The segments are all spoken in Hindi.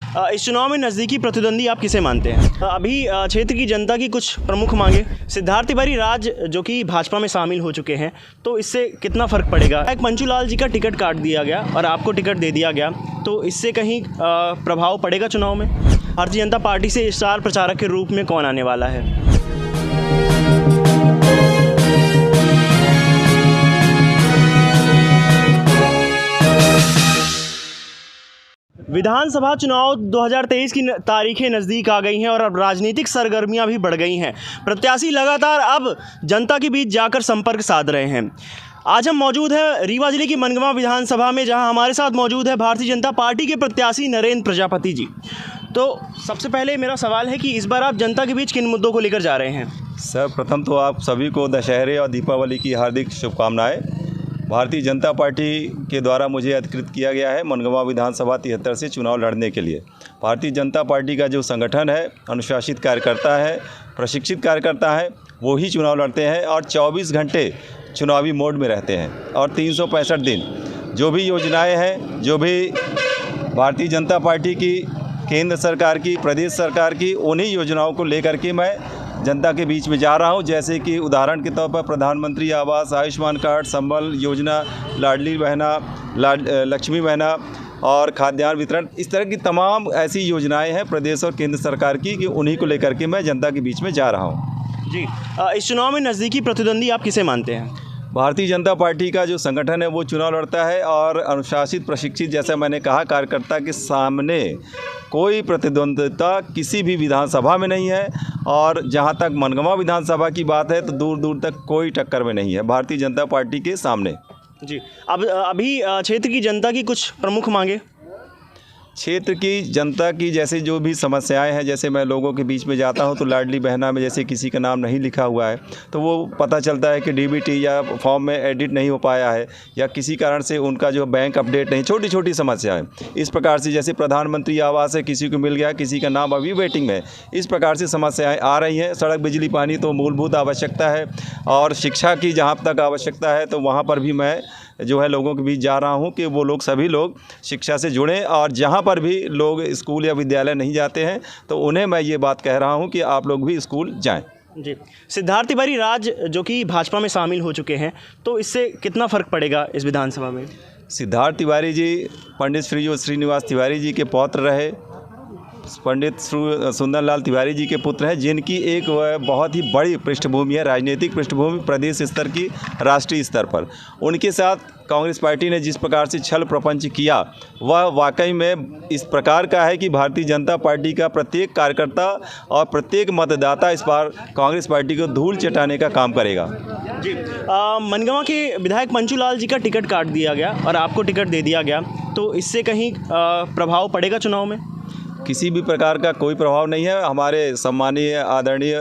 इस चुनाव में नज़दीकी प्रतिद्वंदी आप किसे मानते हैं? अभी क्षेत्र की जनता की कुछ प्रमुख मांगे, सिद्धार्थ तिवारी राज जो कि भाजपा में शामिल हो चुके हैं, तो इससे कितना फ़र्क पड़ेगा? एक मंचूलाल जी का टिकट काट दिया गया और आपको टिकट दे दिया गया, तो इससे कहीं प्रभाव पड़ेगा चुनाव में? भारतीय जनता पार्टी से स्टार प्रचारक के रूप में कौन आने वाला है? विधानसभा चुनाव 2023 की तारीखें नज़दीक आ गई हैं और अब राजनीतिक सरगर्मियां भी बढ़ गई हैं। प्रत्याशी लगातार अब जनता के बीच जाकर संपर्क साध रहे हैं। आज हम मौजूद हैं रीवा जिले की मनगवा विधानसभा में, जहां हमारे साथ मौजूद है भारतीय जनता पार्टी के प्रत्याशी नरेंद्र प्रजापति जी। तो सबसे पहले मेरा सवाल है कि इस बार आप जनता के बीच किन मुद्दों को लेकर जा रहे हैं? सर्वप्रथम तो आप सभी को दशहरे और दीपावली की हार्दिक शुभकामनाएं। भारतीय जनता पार्टी के द्वारा मुझे अधिकृत किया गया है मनगवा विधानसभा 73 से चुनाव लड़ने के लिए। भारतीय जनता पार्टी का जो संगठन है, अनुशासित कार्यकर्ता है, प्रशिक्षित कार्यकर्ता है, वो ही चुनाव लड़ते हैं और 24 घंटे चुनावी मोड में रहते हैं और 365 दिन जो भी योजनाएं हैं, जो भी भारतीय जनता पार्टी की, केंद्र सरकार की, प्रदेश सरकार की, उन्हीं योजनाओं को लेकर के मैं जनता के बीच में जा रहा हूं। जैसे कि उदाहरण के तौर पर प्रधानमंत्री आवास, आयुष्मान कार्ड, संबल योजना, लाडली बहना, लक्ष्मी बहना और खाद्यान्न वितरण, इस तरह की तमाम ऐसी योजनाएं हैं प्रदेश और केंद्र सरकार की कि उन्हीं को लेकर के मैं जनता के बीच में जा रहा हूं। जी, इस चुनाव में नज़दीकी प्रतिद्वंदी आप किसे मानते हैं? भारतीय जनता पार्टी का जो संगठन है वो चुनाव लड़ता है और अनुशासित, प्रशिक्षित, जैसा मैंने कहा, कार्यकर्ता के सामने कोई प्रतिद्वंदिता किसी भी विधानसभा में नहीं है। और जहां तक मनगवा विधानसभा की बात है तो दूर दूर तक कोई टक्कर में नहीं है भारतीय जनता पार्टी के सामने। जी, अब अभी क्षेत्र की जनता की कुछ प्रमुख मांगे, क्षेत्र की जनता की जैसे जो भी समस्याएं हैं, जैसे मैं लोगों के बीच में जाता हूं तो लाडली बहना में जैसे किसी का नाम नहीं लिखा हुआ है तो वो पता चलता है कि डीबीटी या फॉर्म में एडिट नहीं हो पाया है या किसी कारण से उनका जो बैंक अपडेट नहीं, छोटी छोटी समस्याएं। इस प्रकार से जैसे प्रधानमंत्री आवास है, किसी को मिल गया, किसी का नाम अभी वेटिंग में है, इस प्रकार से समस्याएँ आ रही हैं। सड़क, बिजली, पानी तो मूलभूत आवश्यकता है और शिक्षा की जहाँ तक आवश्यकता है तो वहाँ पर भी मैं जो है लोगों के बीच जा रहा हूं कि वो लोग, सभी लोग शिक्षा से जुड़ें और जहां पर भी लोग स्कूल या विद्यालय नहीं जाते हैं तो उन्हें मैं ये बात कह रहा हूं कि आप लोग भी स्कूल जाएं। जी, सिद्धार्थ तिवारी राज जो कि भाजपा में शामिल हो चुके हैं, तो इससे कितना फ़र्क पड़ेगा इस विधानसभा में? सिद्धार्थ तिवारी जी पंडित श्रीनिवास तिवारी जी के पौत्र रहे, पंडित सुंदरलाल तिवारी जी के पुत्र हैं, जिनकी एक बहुत ही बड़ी पृष्ठभूमि है, राजनीतिक पृष्ठभूमि प्रदेश स्तर की, राष्ट्रीय स्तर पर। उनके साथ कांग्रेस पार्टी ने जिस प्रकार से छल प्रपंच किया वह वाकई में इस प्रकार का है कि भारतीय जनता पार्टी का प्रत्येक कार्यकर्ता और प्रत्येक मतदाता इस बार कांग्रेस पार्टी को धूल चटाने का काम करेगा। जी, मनगवा के विधायक मंचूलाल जी का टिकट काट दिया गया और आपको टिकट दे दिया गया, तो इससे कहीं प्रभाव पड़ेगा चुनाव में? किसी भी प्रकार का कोई प्रभाव नहीं है। हमारे सम्मानीय आदरणीय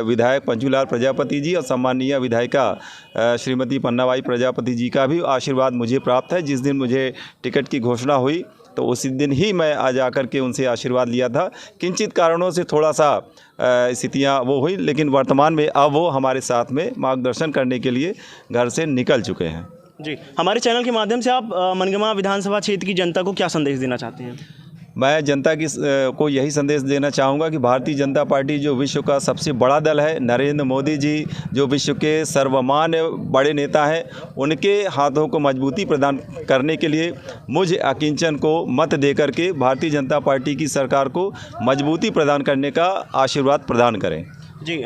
विधायक मंचूलाल प्रजापति जी और सम्मानीय विधायिका श्रीमती पन्नाबाई प्रजापति जी का भी आशीर्वाद मुझे प्राप्त है। जिस दिन मुझे टिकट की घोषणा हुई तो उसी दिन ही मैं आज आकर के उनसे आशीर्वाद लिया था। किंचित कारणों से थोड़ा सा स्थितियाँ वो हुई, लेकिन वर्तमान में अब वो हमारे साथ में मार्गदर्शन करने के लिए घर से निकल चुके हैं। जी, हमारे चैनल के माध्यम से आप मनगवा विधानसभा क्षेत्र की जनता को क्या संदेश देना चाहते हैं? मैं जनता को यही संदेश देना चाहूँगा कि भारतीय जनता पार्टी जो विश्व का सबसे बड़ा दल है, नरेंद्र मोदी जी जो विश्व के सर्वमान्य बड़े नेता हैं, उनके हाथों को मजबूती प्रदान करने के लिए मुझ अकिंचन को मत देकर के भारतीय जनता पार्टी की सरकार को मजबूती प्रदान करने का आशीर्वाद प्रदान करें। जी,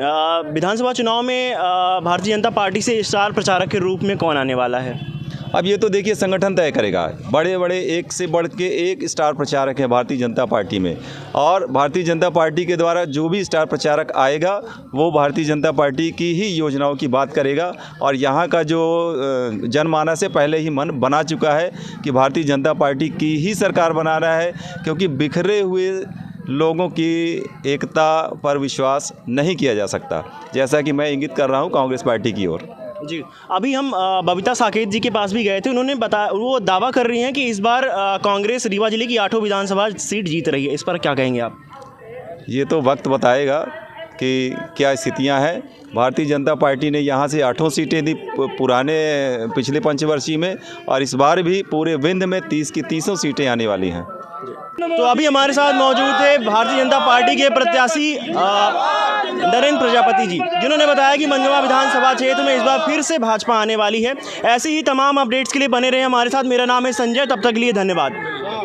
विधानसभा चुनाव में भारतीय जनता पार्टी से स्टार प्रचारक के रूप में कौन आने वाला है? अब ये तो देखिए संगठन तय करेगा। बड़े बड़े एक से बढ़ के एक स्टार प्रचारक हैं भारतीय जनता पार्टी में, और भारतीय जनता पार्टी के द्वारा जो भी स्टार प्रचारक आएगा वो भारतीय जनता पार्टी की ही योजनाओं की बात करेगा। और यहाँ का जो जनमानस है पहले ही मन बना चुका है कि भारतीय जनता पार्टी की ही सरकार बना रहा है, क्योंकि बिखरे हुए लोगों की एकता पर विश्वास नहीं किया जा सकता, जैसा कि मैं इंगित कर रहा हूँ कांग्रेस पार्टी की ओर। जी, अभी हम बबीता साकेत जी के पास भी गए थे। उन्होंने बताया, वो दावा कर रही हैं कि इस बार कांग्रेस रीवा जिले की 8 विधानसभा सीट जीत रही है। इस पर क्या कहेंगे आप? ये तो वक्त बताएगा कि क्या स्थितियां हैं। भारतीय जनता पार्टी ने यहाँ से 8 सीटें दी पुराने पिछले पंचवर्षीय में, और इस बार भी पूरे विंध्य में 30 की 30 सीटें आने वाली हैं। तो अभी हमारे साथ मौजूद थे भारतीय जनता पार्टी के प्रत्याशी नरेंद्र प्रजापति जी, जिन्होंने बताया कि मनगवा विधानसभा क्षेत्र में इस बार फिर से भाजपा आने वाली है। ऐसे ही तमाम अपडेट्स के लिए बने रहे हमारे साथ। मेरा नाम है संजय, तब तक के लिए धन्यवाद।